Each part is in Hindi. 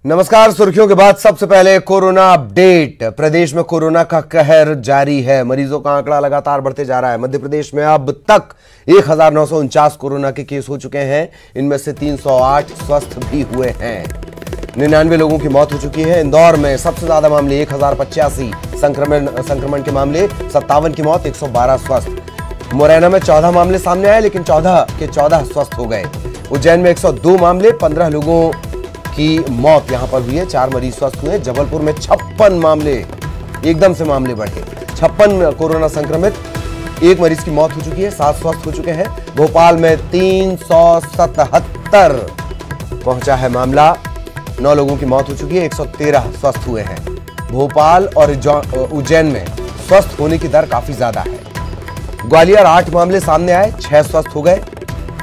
नमस्कार। सुर्खियों के बाद सबसे पहले कोरोना अपडेट। प्रदेश में कोरोना का कहर जारी है। मरीजों का आंकड़ा लगातार बढ़ते जा रहा है। मध्य प्रदेश में अब तक 1949 कोरोना के केस हो चुके हैं। इनमें से 308 स्वस्थ भी हुए हैं। 99 लोगों की मौत हो चुकी है। इंदौर में सबसे ज्यादा मामले 1085 संक्रमण के मामले, 57 की मौत, 112 स्वस्थ। मुरैना में 14 मामले सामने आए, लेकिन 14 के 14 स्वस्थ हो गए। उज्जैन में 102 मामले, 15 लोगों की मौत यहां पर हुई है, 4 मरीज स्वस्थ हुए। जबलपुर में 56 मामले, एकदम से मामले बढ़े। 56 कोरोना संक्रमित, 1 मरीज की मौत हो चुकी है, 7 स्वस्थ हो चुके हैं। भोपाल में 377 पहुंचा है मामला, 9 लोगों की मौत हो चुकी है, 113 स्वस्थ हुए हैं। भोपाल और उज्जैन में स्वस्थ होने की दर काफी ज्यादा है। ग्वालियर 8 मामले सामने आए, 6 स्वस्थ हो गए।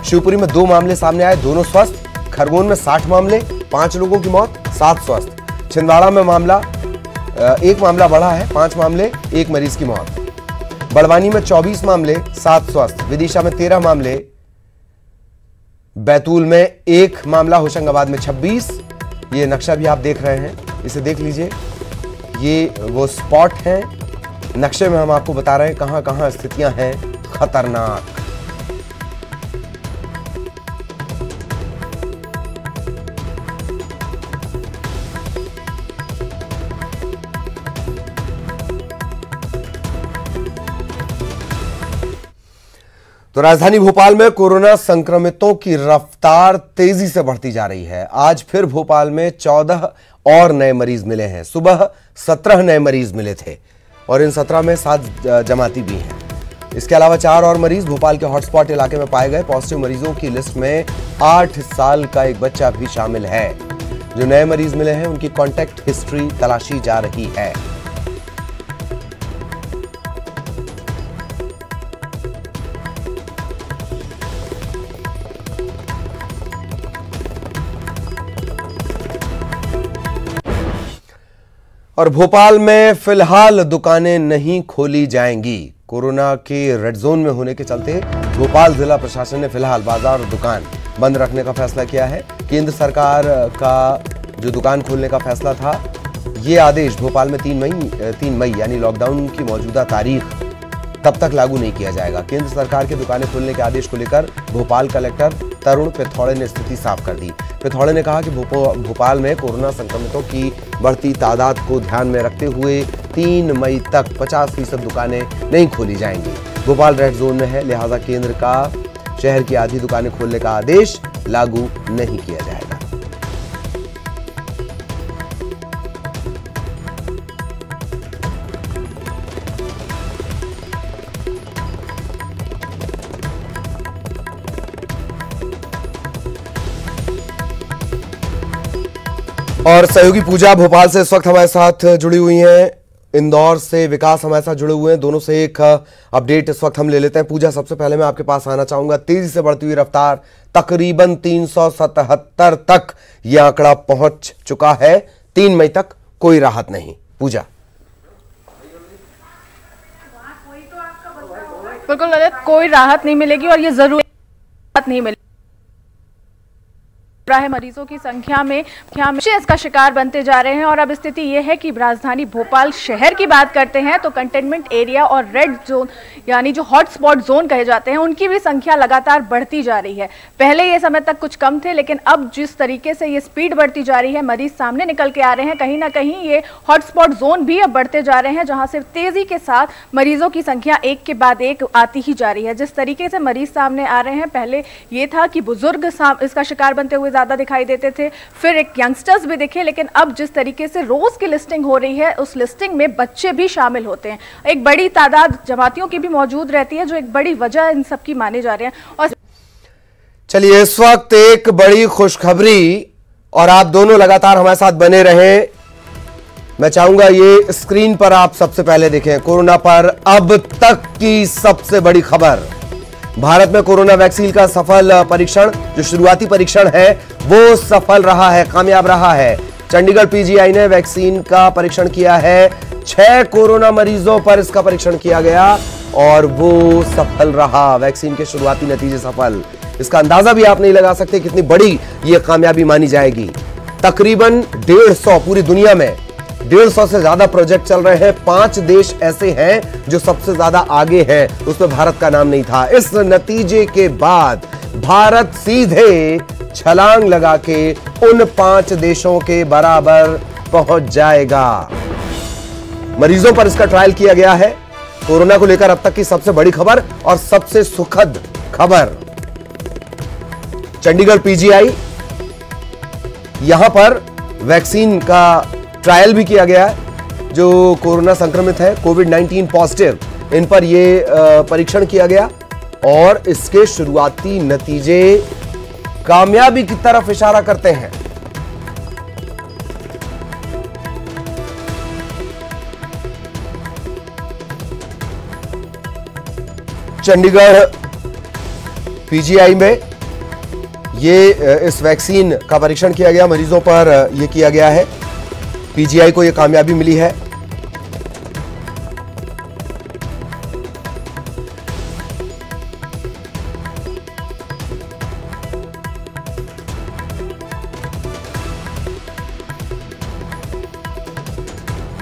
शिवपुरी में 2 मामले सामने आए, दोनों स्वस्थ। खरगोन में 60 मामले, 5 लोगों की मौत, 7 स्वस्थ। छिंदवाड़ा में एक मामला बढ़ा है, 5 मामले, 1 मरीज की मौत। बड़वानी में 24 मामले, 7 स्वस्थ। विदिशा में 13 मामले, बैतूल में 1 मामला, होशंगाबाद में 26। ये नक्शा भी आप देख रहे हैं, इसे देख लीजिए। ये वो स्पॉट हैं, नक्शे में हम आपको बता रहे हैं कहां कहां स्थितियां हैं खतरनाक। तो राजधानी भोपाल में कोरोना संक्रमितों की रफ्तार तेजी से बढ़ती जा रही है। आज फिर भोपाल में 14 और नए मरीज मिले हैं। सुबह 17 नए मरीज मिले थे और इन 17 में 7 जमाती भी हैं। इसके अलावा 4 और मरीज भोपाल के हॉटस्पॉट इलाके में पाए गए। पॉजिटिव मरीजों की लिस्ट में 8 साल का एक बच्चा भी शामिल है। जो नए मरीज मिले हैं उनकी कॉन्टैक्ट हिस्ट्री तलाशी जा रही है। और भोपाल में फिलहाल दुकानें नहीं खोली जाएंगी। कोरोना के रेड जोन में होने के चलते भोपाल जिला प्रशासन ने फिलहाल बाजार और दुकान बंद रखने का फैसला किया है। केंद्र सरकार का जो दुकान खोलने का फैसला था, ये आदेश भोपाल में 3 मई यानी लॉकडाउन की मौजूदा तारीख तब तक लागू नहीं किया जाएगा। केंद्र सरकार के दुकानें खोलने के आदेश को लेकर भोपाल कलेक्टर तरुण पिथौड़े ने स्थिति साफ कर दी। पिथौड़े ने कहा कि भोपाल में कोरोना संक्रमितों की बढ़ती तादाद को ध्यान में रखते हुए 3 मई तक 50% दुकानें नहीं खोली जाएंगी। भोपाल रेड जोन में है, लिहाजा केंद्र का शहर की आधी दुकानें खोलने का आदेश लागू नहीं किया जाएगा। और सहयोगी पूजा भोपाल से इस वक्त हमारे साथ जुड़ी हुई हैं। इंदौर से विकास हमारे साथ जुड़े हुए हैं। दोनों से एक अपडेट इस वक्त हम ले लेते हैं। पूजा, सबसे पहले मैं आपके पास आना चाहूंगा। तेजी से बढ़ती हुई रफ्तार, तकरीबन 377 तक यह आंकड़ा पहुंच चुका है। 3 मई तक कोई राहत नहीं। पूजा, बिल्कुल ललित, कोई राहत नहीं मिलेगी और ये जरूर राहत नहीं मिलेगी। मरीजों की संख्या में इसका शिकार बनते जा रहे हैं। और अब स्थिति यह है कि राजधानी भोपाल शहर की बात करते हैं तो कंटेनमेंट एरिया और रेड जोन यानी जो हॉटस्पॉट जोन कहे जाते हैं, उनकी भी संख्या लगातार बढ़ती जा रही है। पहले ये समय तक कुछ कम थे, लेकिन अब जिस तरीके से ये स्पीड बढ़ती जा रही है, मरीज सामने निकल के आ रहे हैं, कहीं ना कहीं ये हॉटस्पॉट जोन भी अब बढ़ते जा रहे हैं, जहां से तेजी के साथ मरीजों की संख्या एक के बाद एक आती ही जा रही है। जिस तरीके से मरीज सामने आ रहे हैं, पहले ये था कि बुजुर्ग इसका शिकार बनते हुए ज्यादा दिखाई देते थे, फिर एक यंगस्टर्स भी दिखे, लेकिन अब जिस तरीके से रोज की लिस्टिंग हो रही है, उस लिस्टिंग में बच्चे भी शामिल होते हैं। एक बड़ी तादाद जमातियों की भी मौजूद रहती है, जो एक बड़ी वजह इन सब की माने जा रहे हैं। और चलिए, इस वक्त एक बड़ी खुशखबरी, और आप दोनों लगातार हमारे साथ बने रहें। मैं चाहूंगा ये स्क्रीन पर आप सबसे पहले देखें। कोरोना पर अब तक की सबसे बड़ी खबर। भारत में कोरोना वैक्सीन का सफल परीक्षण, जो शुरुआती परीक्षण है वो सफल रहा है, कामयाब रहा है। चंडीगढ़ पीजीआई ने वैक्सीन का परीक्षण किया है। 6 कोरोना मरीजों पर इसका परीक्षण किया गया और वो सफल रहा। वैक्सीन के शुरुआती नतीजे सफल। इसका अंदाजा भी आप नहीं लगा सकते कितनी बड़ी ये कामयाबी मानी जाएगी। तकरीबन 150 पूरी दुनिया में 150 से ज्यादा प्रोजेक्ट चल रहे हैं। 5 देश ऐसे हैं जो सबसे ज्यादा आगे हैं, उसमें भारत का नाम नहीं था। इस नतीजे के बाद भारत सीधे छलांग लगा के उन 5 देशों के बराबर पहुंच जाएगा। मरीजों पर इसका ट्रायल किया गया है। कोरोना को लेकर अब तक की सबसे बड़ी खबर और सबसे सुखद खबर, चंडीगढ़ पीजीआई, यहां पर वैक्सीन का ट्रायल भी किया गया है। जो कोरोना संक्रमित है, कोविड-19 पॉजिटिव, इन पर यह परीक्षण किया गया और इसके शुरुआती नतीजे कामयाबी की तरफ इशारा करते हैं। चंडीगढ़ पीजीआई में इस वैक्सीन का परीक्षण किया गया, मरीजों पर यह किया गया है। पीजीआई को यह कामयाबी मिली है।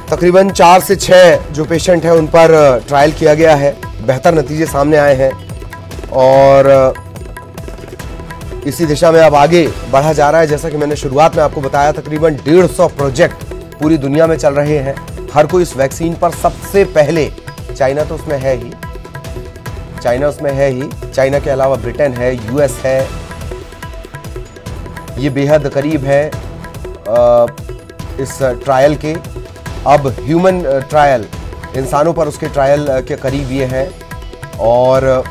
तकरीबन 4 से 6 जो पेशेंट हैं उन पर ट्रायल किया गया है। बेहतर नतीजे सामने आए हैं और इसी दिशा में अब आगे बढ़ा जा रहा है। जैसा कि मैंने शुरुआत में आपको बताया, तकरीबन 150 प्रोजेक्ट पूरी दुनिया में चल रहे हैं। हर कोई इस वैक्सीन पर सबसे पहले, चाइना तो उसमें है ही, चाइना के अलावा ब्रिटेन है, यूएस है, ये बेहद करीब है इस ट्रायल के। अब ह्यूमन ट्रायल, इंसानों पर उसके ट्रायल के करीब ये है और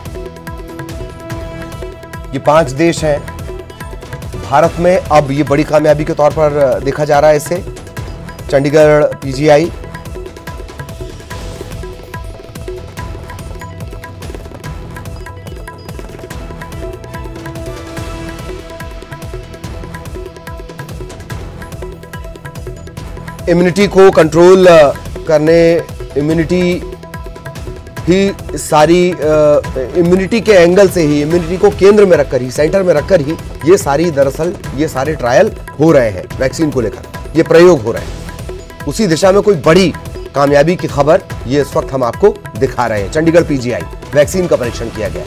ये 5 देश हैं। भारत में अब ये बड़ी कामयाबी के तौर पर देखा जा रहा है इसे। चंडीगढ़ पीजीआई इम्यूनिटी को कंट्रोल करने, इम्यूनिटी ही सारी इम्यूनिटी के एंगल से ही, इम्यूनिटी को केंद्र में रखकर ही, सेंटर में रखकर ही ये सारे ट्रायल हो रहे हैं। वैक्सीन को लेकर ये प्रयोग हो रहे हैं। उसी दिशा में कोई बड़ी कामयाबी की खबर ये इस वक्त हम आपको दिखा रहे हैं। चंडीगढ़ पीजीआई वैक्सीन का परीक्षण किया गया।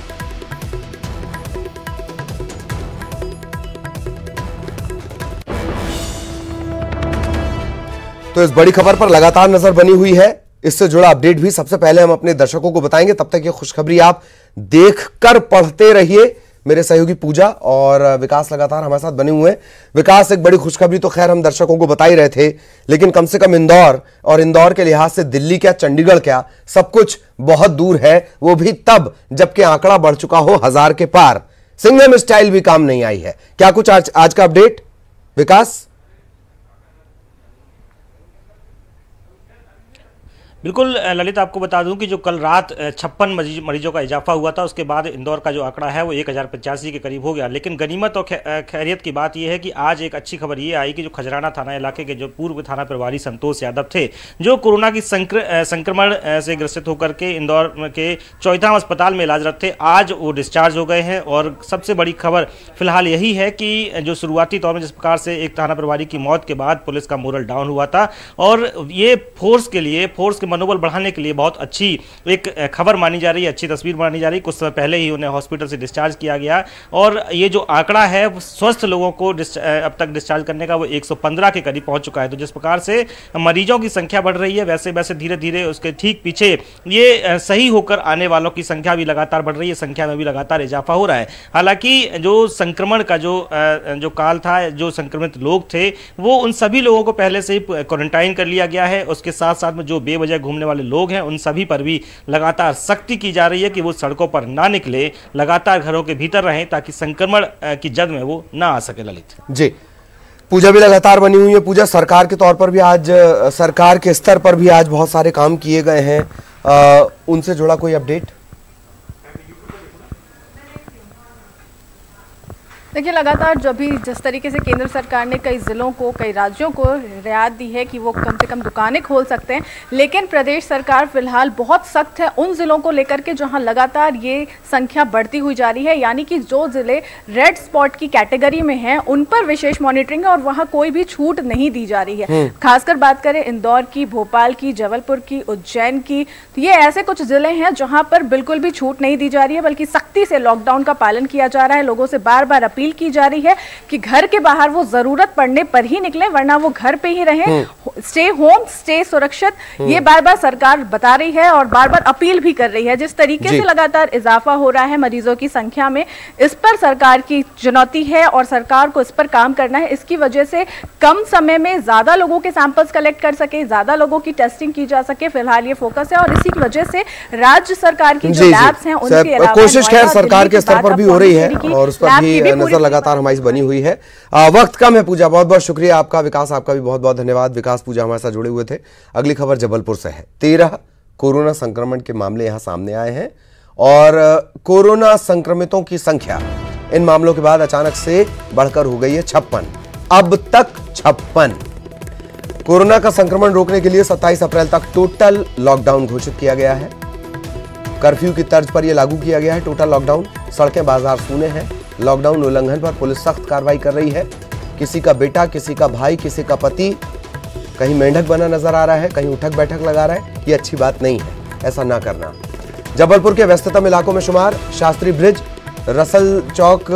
तो इस बड़ी खबर पर लगातार नजर बनी हुई है। इससे जुड़ा अपडेट भी सबसे पहले हम अपने दर्शकों को बताएंगे। तब तक ये खुशखबरी आप देखकर पढ़ते रहिए। मेरे सहयोगी पूजा और विकास लगातार हमारे साथ बने हुए हैं। विकास, एक बड़ी खुशखबरी तो खैर हम दर्शकों को बता ही रहे थे, लेकिन कम से कम इंदौर के लिहाज से दिल्ली क्या, चंडीगढ़ क्या, सब कुछ बहुत दूर है। वो भी तब जबकि आंकड़ा बढ़ चुका हो 1000 के पार। सिंघम स्टाइल भी काम नहीं आई है। क्या कुछ आज का अपडेट विकास? बिल्कुल ललित, आपको बता दूं कि जो कल रात 56 मरीजों का इजाफा हुआ था, उसके बाद इंदौर का जो आंकड़ा है वो 1085 के करीब हो गया। लेकिन गनीमत और खैरियत की बात यह है कि आज एक अच्छी खबर ये आई कि जो खजराना थाना इलाके के जो पूर्व थाना प्रभारी संतोष यादव थे, जो कोरोना की संक्रमण से ग्रसित होकर के इंदौर के चौथाम अस्पताल में इलाजरत थे, आज वो डिस्चार्ज हो गए हैं। और सबसे बड़ी खबर फिलहाल यही है कि जो शुरुआती तौर में जिस प्रकार से एक थाना प्रभारी की मौत के बाद पुलिस का मोरल डाउन हुआ था, और ये फोर्स के मनोबल बढ़ाने के लिए बहुत अच्छी एक खबर मानी जा रही है, अच्छी तस्वीर मानी जा रही है। कुछ समय पहले ही उन्हें हॉस्पिटल से डिस्चार्ज किया गया और ये जो आंकड़ा है स्वस्थ लोगों को अब तक डिस्चार्ज करने का वो 115 के करीब पहुंच चुका है। तो जिस प्रकार से मरीजों की संख्या बढ़ रही है, वैसे वैसे धीरे धीरे उसके ठीक पीछे ये सही होकर आने वालों की संख्या भी लगातार बढ़ रही है, संख्या में भी लगातार इजाफा हो रहा है। हालांकि जो संक्रमण का जो काल था, जो संक्रमित लोग थे, वो उन सभी लोगों को पहले से ही क्वारंटाइन कर लिया गया है। उसके साथ साथ में जो बेवजह घूमने वाले लोग हैं, उन सभी पर भी लगातार सख्ती की जा रही है कि वो सड़कों पर ना निकले, लगातार घरों के भीतर रहें, ताकि संक्रमण की जद में वो ना आ सके। ललित जी, पूजा भी लगातार बनी हुई है। पूजा, सरकार के तौर पर भी आज, सरकार के स्तर पर भी आज बहुत सारे काम किए गए हैं, उनसे जुड़ा कोई अपडेट? देखिए, लगातार जब भी जिस तरीके से केंद्र सरकार ने कई जिलों को, कई राज्यों को रियायत दी है कि वो कम से कम दुकानें खोल सकते हैं, लेकिन प्रदेश सरकार फिलहाल बहुत सख्त है उन जिलों को लेकर के जहां लगातार ये संख्या बढ़ती हुई जा रही है। यानी कि जो जिले रेड स्पॉट की कैटेगरी में हैं उन पर विशेष मॉनिटरिंग है और वहां कोई भी छूट नहीं दी जा रही है। खासकर बात करें इंदौर की, भोपाल की, जबलपुर की, उज्जैन की, तो ये ऐसे कुछ जिले हैं जहां पर बिल्कुल भी छूट नहीं दी जा रही है, बल्कि सख्ती से लॉकडाउन का पालन किया जा रहा है। लोगों से बार बार अपील की जा रही है कि घर के बाहर वो जरूरत पड़ने पर ही निकले, वरना वो घर पे ही रहें। स्टे होम, स्टे सुरक्षित, ये बार बार सरकार बता रही है और बार बार अपील भी कर रही है। जिस तरीके से लगातार इजाफा हो रहा है मरीजों की संख्या में, इस पर सरकार की चुनौती है और सरकार को इस पर काम करना है। इसकी वजह से कम समय में ज्यादा लोगों के सैंपल्स कलेक्ट कर सके, ज्यादा लोगों की टेस्टिंग की जा सके, फिलहाल ये फोकस है। और इसी की वजह से राज्य सरकार की जो लैब्स हैं उनके अलावा कोशिश खैर सरकार के स्तर पर भी हो रही है और उस पर भी नजर लगातार हमारी बनी हुई है। वक्त कम है पूजा, बहुत बहुत शुक्रिया आपका। विकास, आपका भी बहुत बहुत धन्यवाद। विकास पूजा हमारे साथ जुड़े हुए थे। अगली खबर जबलपुर से है। 13 कोरोना संक्रमण के मामले यहां सामने आए हैं और कोरोना संक्रमितों की संख्या इन मामलों के बाद अचानक से बढ़कर हो गई है 56। अब तक 56। कोरोना का संक्रमण रोकने के लिए 27 अप्रैल तक टोटल लॉकडाउन घोषित किया गया है। कर्फ्यू की तर्ज पर यह लागू किया गया है टोटल लॉकडाउन। सड़कें, बाजार सूने हैं। लॉकडाउन उल्लंघन पर पुलिस सख्त कार्रवाई कर रही है। किसी का बेटा, किसी का भाई, किसी का पति कहीं मेंढक बना नजर आ रहा है, कहीं उठक बैठक लगा रहा है, ये अच्छी बात नहीं है, ऐसा ना करना। जबलपुर के व्यस्ततम इलाकों में शुमार शास्त्री ब्रिज, रसल चौक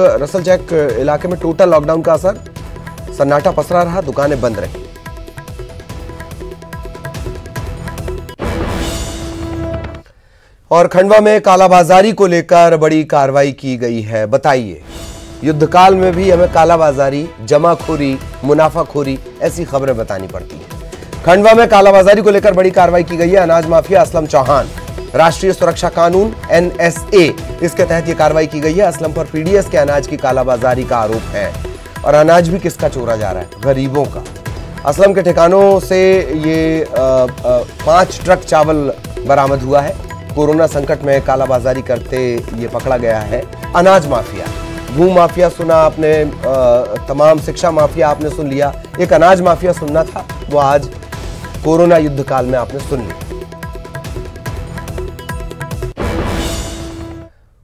इलाके में टोटल लॉकडाउन का असर। सन्नाटा पसरा रहा, दुकानें बंद रही। और खंडवा में कालाबाजारी को लेकर बड़ी कार्रवाई की गई है। बताइए, युद्धकाल में भी हमें कालाबाजारी, जमाखोरी, मुनाफाखोरी ऐसी खबरें बतानी पड़ती हैं। खंडवा में कालाबाजारी को लेकर बड़ी कार्रवाई की गई है। अनाज माफिया असलम चौहान, राष्ट्रीय सुरक्षा कानून NSA, इसके तहत यह कार्रवाई की गई है। असलम पर PDS के अनाज की कालाबाजारी का आरोप है। और अनाज भी किसका चोरा जा रहा है? गरीबों का। असलम के ठिकानों से ये 5 ट्रक चावल बरामद हुआ है। कोरोना संकट में कालाबाजारी करते ये पकड़ा गया है। अनाज माफिया, भू माफिया सुना आपने, तमाम शिक्षा माफिया आपने सुन लिया, एक अनाज माफिया सुनना था, वो आज कोरोना युद्ध काल में आपने सुन लिया।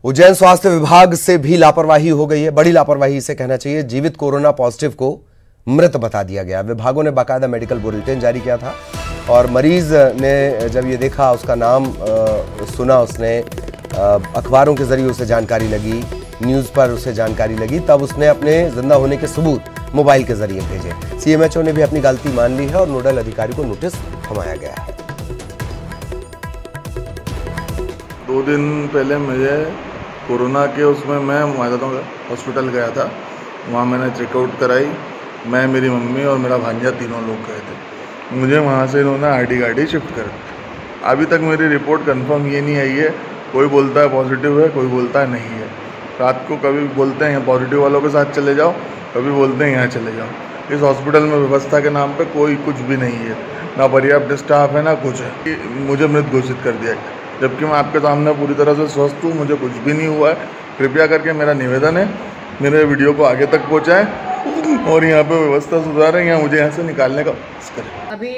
उज्जैन स्वास्थ्य विभाग से भी लापरवाही हो गई है, बड़ी लापरवाही इसे कहना चाहिए। जीवित कोरोना पॉजिटिव को मृत बता दिया गया। विभागों ने बाकायदा मेडिकल बुलेटिन जारी किया था और मरीज ने जब ये देखा, उसका नाम सुना, उसने अखबारों के जरिए उसे जानकारी लगी, न्यूज़ पर उसे जानकारी लगी, तब उसने अपने जिंदा होने के सबूत मोबाइल के जरिए भेजे। CMHO ने भी अपनी गलती मान ली है और नोडल अधिकारी को नोटिस थमाया गया है। 2 दिन पहले मुझे कोरोना के उसमें मैं माता हॉस्पिटल गया था। वहाँ मैंने चेकआउट कराई। मैं, मेरी मम्मी और मेरा भांजा तीनों लोग गए थे। मुझे वहाँ से इन्होंने RT गाड़ी शिफ्ट कर दी। अभी तक मेरी रिपोर्ट कंफर्म ये नहीं आई है। कोई बोलता है पॉजिटिव है, कोई बोलता है नहीं है। रात को कभी बोलते हैं पॉजिटिव वालों के साथ चले जाओ, कभी बोलते हैं यहाँ चले जाओ। इस हॉस्पिटल में व्यवस्था के नाम पे कोई कुछ भी नहीं है, ना पर्याप्त स्टाफ है, ना कुछ है। मुझे मृत घोषित कर दिया गया, जबकि मैं आपके सामने पूरी तरह से स्वस्थ हूँ, मुझे कुछ भी नहीं हुआ है। कृपया करके मेरा निवेदन है, मेरे वीडियो को आगे तक पहुँचाएँ और यहाँ पे व्यवस्था सुधारें, या मुझे यहाँ से निकालने का करें। अभी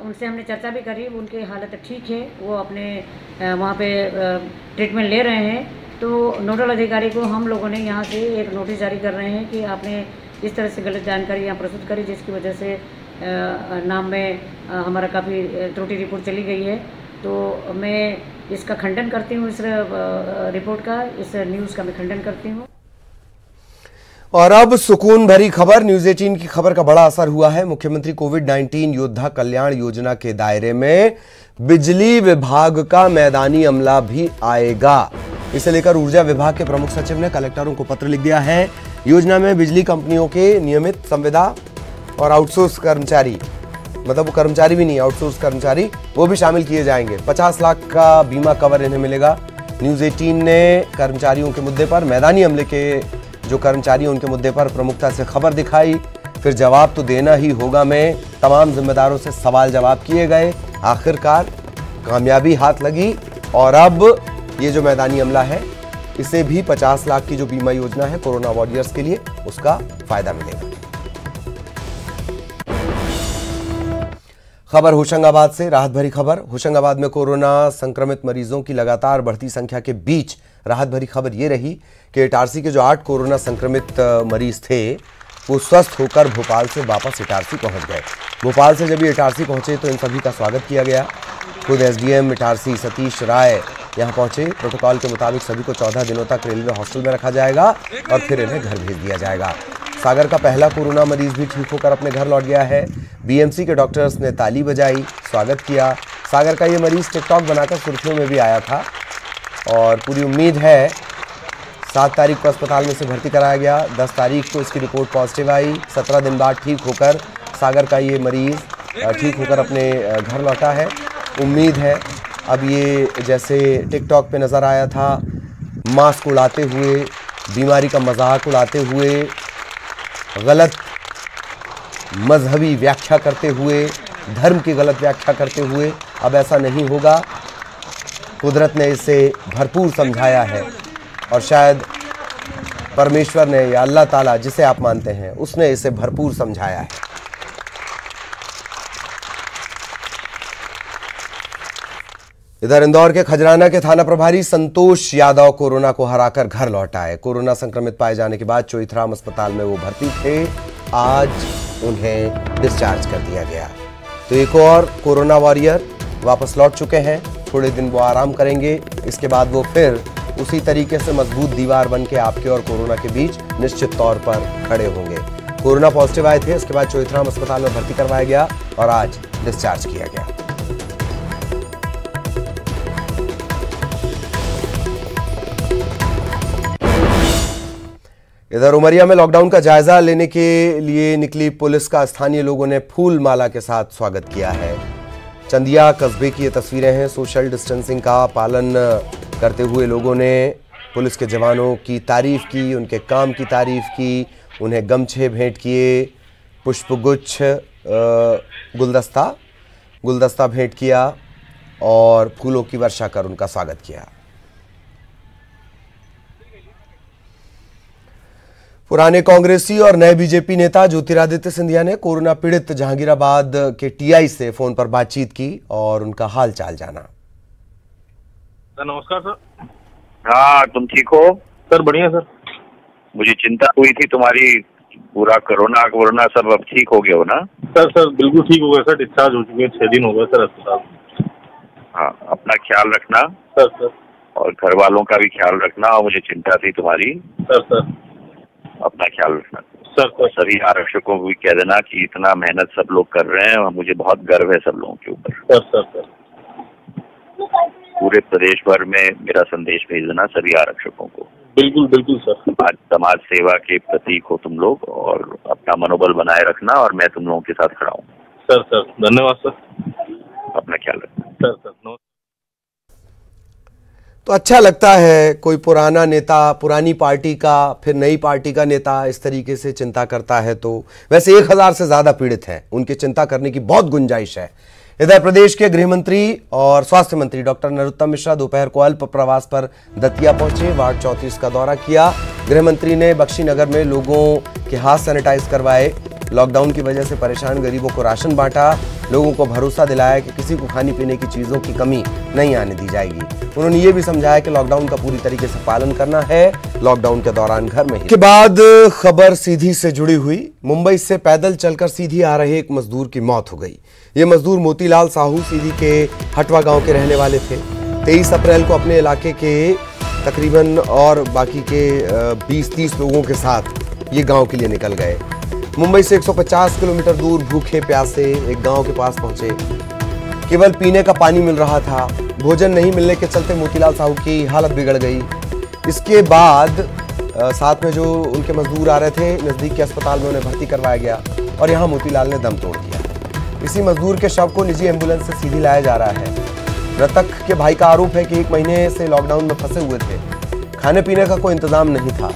उनसे हमने चर्चा भी करी, उनकी हालत ठीक है, वो अपने वहाँ पे ट्रीटमेंट ले रहे हैं। तो नोडल अधिकारी को हम लोगों ने यहाँ से एक नोटिस जारी कर रहे हैं कि आपने इस तरह से गलत जानकारी यहाँ प्रस्तुत करी, जिसकी वजह से नाम में हमारा काफ़ी त्रुटि रिपोर्ट चली गई है। तो मैं इसका खंडन करती हूँ, इस रिपोर्ट का, इस न्यूज़ का मैं खंडन करती हूँ। और अब सुकून भरी खबर, न्यूज़ 18 की खबर का बड़ा असर हुआ है। मुख्यमंत्री कोविड-19 योद्धा कल्याण योजना के दायरे में बिजली विभाग का मैदानी अमला भी आएगा। इसे लेकर ऊर्जा विभाग के प्रमुख सचिव ने कलेक्टरों को पत्र लिख दिया है। योजना में बिजली कंपनियों के नियमित संविदा और आउटसोर्स कर्मचारी, मतलब वो कर्मचारी भी नहीं, आउटसोर्स कर्मचारी, वो भी शामिल किए जाएंगे। 50 लाख का बीमा कवर इन्हें मिलेगा। न्यूज़ 18 ने कर्मचारियों के मुद्दे पर, मैदानी अमले के जो कर्मचारी हैं उनके मुद्दे पर प्रमुखता से खबर दिखाई। फिर जवाब तो देना ही होगा में तमाम जिम्मेदारों से सवाल जवाब किए गए। आखिरकार कामयाबी हाथ लगी और अब ये जो मैदानी अमला है इसे भी 50 लाख की जो बीमा योजना है कोरोना वॉरियर्स के लिए, उसका फायदा मिलेगा। खबर होशंगाबाद से, राहत भरी खबर। होशंगाबाद में कोरोना संक्रमित मरीजों की लगातार बढ़ती संख्या के बीच राहत भरी खबर यह रही कि इटारसी के जो 8 कोरोना संक्रमित मरीज थे वो स्वस्थ होकर भोपाल से वापस इटारसी पहुंच गए। भोपाल से जब ये इटारसी पहुंचे तो इन सभी का स्वागत किया गया। खुद एसडीएम इटारसी सतीश राय यहां पहुंचे। प्रोटोकॉल के मुताबिक सभी को 14 दिनों तक रेलवे हॉस्टल में रखा जाएगा और फिर इन्हें घर भेज दिया जाएगा। सागर का पहला कोरोना मरीज भी ठीक होकर अपने घर लौट गया है। बीएमसी के डॉक्टर्स ने ताली बजाई, स्वागत किया। सागर का ये मरीज टिकटॉक बनाकर सुर्खियों में भी आया था और पूरी उम्मीद है 7 तारीख को अस्पताल में से भर्ती कराया गया। 10 तारीख को इसकी रिपोर्ट पॉजिटिव आई। 17 दिन बाद ठीक होकर सागर का ये मरीज ठीक होकर अपने घर लौटा है। उम्मीद है अब ये जैसे टिकटॉक पे नज़र आया था, मास्क उड़ाते हुए, बीमारी का मजाक उड़ाते हुए, गलत मजहबी व्याख्या करते हुए, धर्म की गलत व्याख्या करते हुए, अब ऐसा नहीं होगा। कुदरत ने इसे भरपूर समझाया है और शायद परमेश्वर ने या अल्लाह ताला जिसे आप मानते हैं उसने इसे भरपूर समझाया है। इधर इंदौर के खजराना के थाना प्रभारी संतोष यादव कोरोना को हराकर घर लौट आए। कोरोना संक्रमित पाए जाने के बाद चोइथराम अस्पताल में वो भर्ती थे। आज उन्हें डिस्चार्ज कर दिया गया। तो एक और कोरोना वॉरियर वापस लौट चुके हैं। थोड़े दिन वो आराम करेंगे, इसके बाद वो फिर उसी तरीके से मजबूत दीवार बन के आपके और कोरोना के बीच निश्चित तौर पर खड़े होंगे। कोरोना पॉजिटिव आए थे, इसके बाद चोइथराम अस्पताल में भर्ती करवाया गया और आज डिस्चार्ज किया गया। इधर उमरिया में लॉकडाउन का जायजा लेने के लिए निकली पुलिस का स्थानीय लोगों ने फूल माला के साथ स्वागत किया है। चंदिया कस्बे की ये तस्वीरें हैं। सोशल डिस्टेंसिंग का पालन करते हुए लोगों ने पुलिस के जवानों की तारीफ की, उनके काम की तारीफ की, उन्हें गमछे भेंट किए, पुष्पगुच्छ गुलदस्ता भेंट किया और फूलों की वर्षा कर उनका स्वागत किया। पुराने कांग्रेसी और नए बीजेपी नेता ज्योतिरादित्य सिंधिया ने कोरोना पीड़ित जहांगीराबाद के टीआई से फोन पर बातचीत की और उनका हाल चाल जाना। नमस्कार सर। हाँ, तुम ठीक हो? सर बढ़िया सर। मुझे चिंता हुई थी तुम्हारी, पूरा कोरोना सब अब ठीक हो गया हो ना? सर बिल्कुल ठीक हो गया सर, डिस्चार्ज हो चुके हैं, 6 दिन हो गए सर अस्पताल। हाँ, अपना ख्याल रखना सर और घर वालों का भी ख्याल रखना। और मुझे चिंता थी तुम्हारी। सर अपना ख्याल रखना सर। सभी आरक्षकों को भी कह देना कि इतना मेहनत सब लोग कर रहे हैं और मुझे बहुत गर्व है सब लोगों के ऊपर। सर पूरे प्रदेश भर में मेरा संदेश भेज देना सभी आरक्षकों को। बिल्कुल सर। समाज सेवा के प्रतीक हो तुम लोग और अपना मनोबल बनाए रखना और मैं तुम लोगों के साथ खड़ा हूँ। सर धन्यवाद सर। अपना ख्याल रखना सर। तो अच्छा लगता है कोई पुराना नेता, पुरानी पार्टी का फिर नई पार्टी का नेता इस तरीके से चिंता करता है। तो वैसे 1000 से ज्यादा पीड़ित हैं, उनकी चिंता करने की बहुत गुंजाइश है। इधर प्रदेश के गृह मंत्री और स्वास्थ्य मंत्री डॉक्टर नरोत्तम मिश्रा दोपहर को अल्प प्रवास पर दतिया पहुंचे। वार्ड 34 का दौरा किया। गृह मंत्री ने बख्शीनगर में लोगों के हाथ सैनिटाइज करवाए। लॉकडाउन की वजह से परेशान गरीबों को राशन बांटा। लोगों को भरोसा दिलाया कि किसी को खाने पीने की चीजों की कमी नहीं आने दी जाएगी। उन्होंने ये भी समझाया कि लॉकडाउन का पूरी तरीके से पालन करना है, लॉकडाउन के दौरान घर में ही। के बाद खबर सीधी से जुड़ी हुई। मुंबई से पैदल चलकर सीधी आ रहे एक मजदूर की मौत हो गई। ये मजदूर मोतीलाल साहू सीधी के हटवा गांव के रहने वाले थे। 23 अप्रैल को अपने इलाके के तकरीबन और बाकी के 20-30 लोगों के साथ ये गांव के लिए निकल गए। मुंबई से 150 किलोमीटर दूर भूखे प्यासे एक गांव के पास पहुंचे। केवल पीने का पानी मिल रहा था। भोजन नहीं मिलने के चलते मोतीलाल साहू की हालत बिगड़ गई। इसके बाद साथ में जो उनके मजदूर आ रहे थे, नजदीक के अस्पताल में उन्हें भर्ती करवाया गया और यहाँ मोतीलाल ने दम तोड़ दिया। इसी मजदूर के शव को निजी एम्बुलेंस से सीधी लाया जा रहा है। मृतक के भाई का आरोप है कि 1 महीने से लॉकडाउन में फंसे हुए थे। खाने पीने का कोई इंतजाम नहीं था।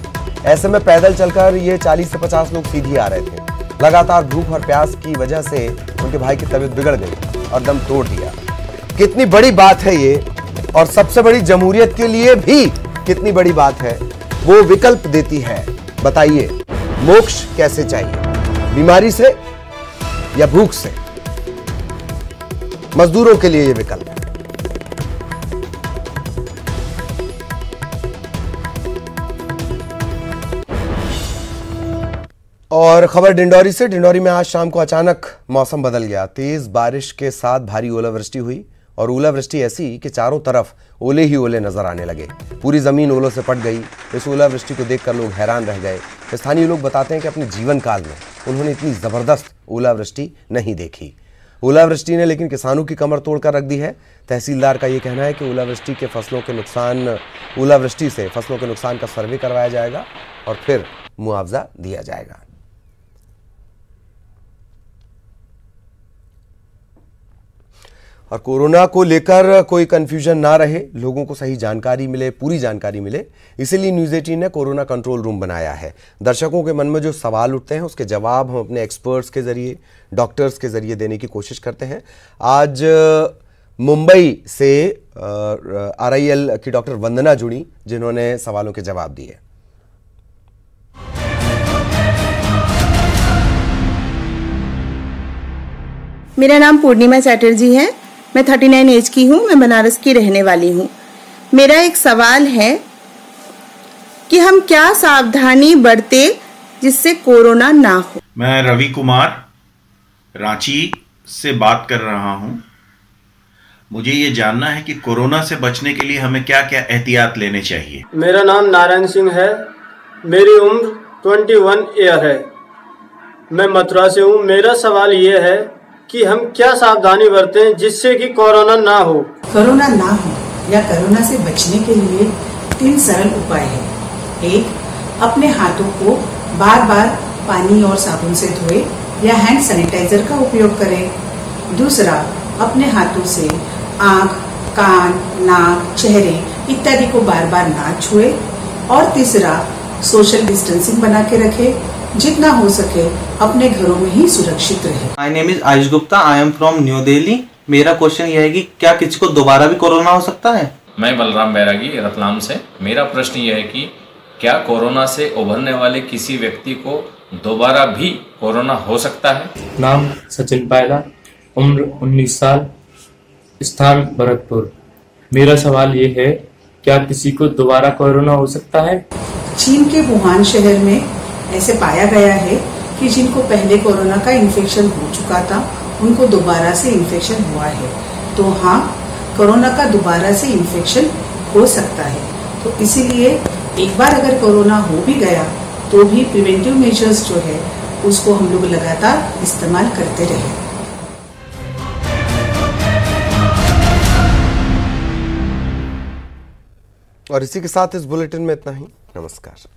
ऐसे में पैदल चलकर ये 40 से 50 लोग सीधी आ रहे थे। लगातार भूख और प्यास की वजह से उनके भाई की तबीयत बिगड़ गई और दम तोड़ दिया। कितनी बड़ी बात है ये, और सबसे बड़ी जमहूरियत के लिए भी कितनी बड़ी बात है, वो विकल्प देती है। बताइए, मोक्ष कैसे चाहिए, बीमारी से या भूख से? मजदूरों के लिए यह विकल्प है। और खबर डिंडौरी से। डिंडौरी में आज शाम को अचानक मौसम बदल गया। तेज बारिश के साथ भारी ओलावृष्टि हुई और ओलावृष्टि ऐसी कि चारों तरफ ओले ही ओले नजर आने लगे। पूरी जमीन ओलों से पट गई। इस ओलावृष्टि को देखकर लोग हैरान रह गए। स्थानीय लोग बताते हैं कि अपने जीवन काल में उन्होंने इतनी जबरदस्त ओलावृष्टि नहीं देखी। ओलावृष्टि ने लेकिन किसानों की कमर तोड़कर रख दी है। तहसीलदार का यह कहना है कि ओलावृष्टि से फसलों के नुकसान का सर्वे करवाया जाएगा और फिर मुआवजा दिया जाएगा। और कोरोना को लेकर कोई कंफ्यूजन ना रहे, लोगों को सही जानकारी मिले, पूरी जानकारी मिले, इसीलिए न्यूज़ 18 ने कोरोना कंट्रोल रूम बनाया है। दर्शकों के मन में जो सवाल उठते हैं उसके जवाब हम अपने एक्सपर्ट्स के जरिए, डॉक्टर्स के जरिए देने की कोशिश करते हैं। आज मुंबई से RIL की डॉक्टर वंदना जुड़ी, जिन्होंने सवालों के जवाब दिए। मेरा नाम पूर्णिमा चैटर्जी है। मैं 39 एज की हूँ। मैं बनारस की रहने वाली हूँ। मेरा एक सवाल है कि हम क्या सावधानी बरते जिससे कोरोना ना हो। मैं रवि कुमार रांची से बात कर रहा हूँ। मुझे ये जानना है कि कोरोना से बचने के लिए हमें क्या क्या एहतियात लेने चाहिए। मेरा नाम नारायण सिंह है। मेरी उम्र 21 ईयर है। मैं मथुरा से हूँ। मेरा सवाल ये है कि हम क्या सावधानी बरतें जिससे कि कोरोना ना हो। कोरोना ना हो या कोरोना से बचने के लिए 3 सरल उपाय हैं। 1, अपने हाथों को बार बार पानी और साबुन से धोए या हैंड सैनिटाइजर का उपयोग करें। दूसरा, अपने हाथों से आँख, कान, नाक, चेहरे इत्यादि को बार बार ना छुए। और तीसरा, सोशल डिस्टेंसिंग बना के रखें। जितना हो सके अपने घरों में ही सुरक्षित रहे। My name is Ayush Gupta. I am from new Delhi. मेरा क्वेश्चन यह है कि क्या किसी को दोबारा भी कोरोना हो सकता है? मैं बलराम बैरागी रतलाम से। मेरा प्रश्न यह है कि क्या कोरोना से उभरने वाले किसी व्यक्ति को दोबारा भी कोरोना हो सकता है? नाम सचिन पायला, उम्र 19 साल, स्थान भरतपुर। मेरा सवाल ये है, क्या किसी को दोबारा कोरोना हो सकता है? चीन के वुहान शहर में ऐसे पाया गया है कि जिनको पहले कोरोना का इन्फेक्शन हो चुका था उनको दोबारा से इन्फेक्शन हुआ है। तो हाँ, कोरोना का दोबारा से इन्फेक्शन हो सकता है। तो इसीलिए एक बार अगर कोरोना हो भी गया तो भी प्रिवेंटिव मेजर्स जो है उसको हम लोग लगातार इस्तेमाल करते रहे। और इसी के साथ इस बुलेटिन में इतना ही। नमस्कार।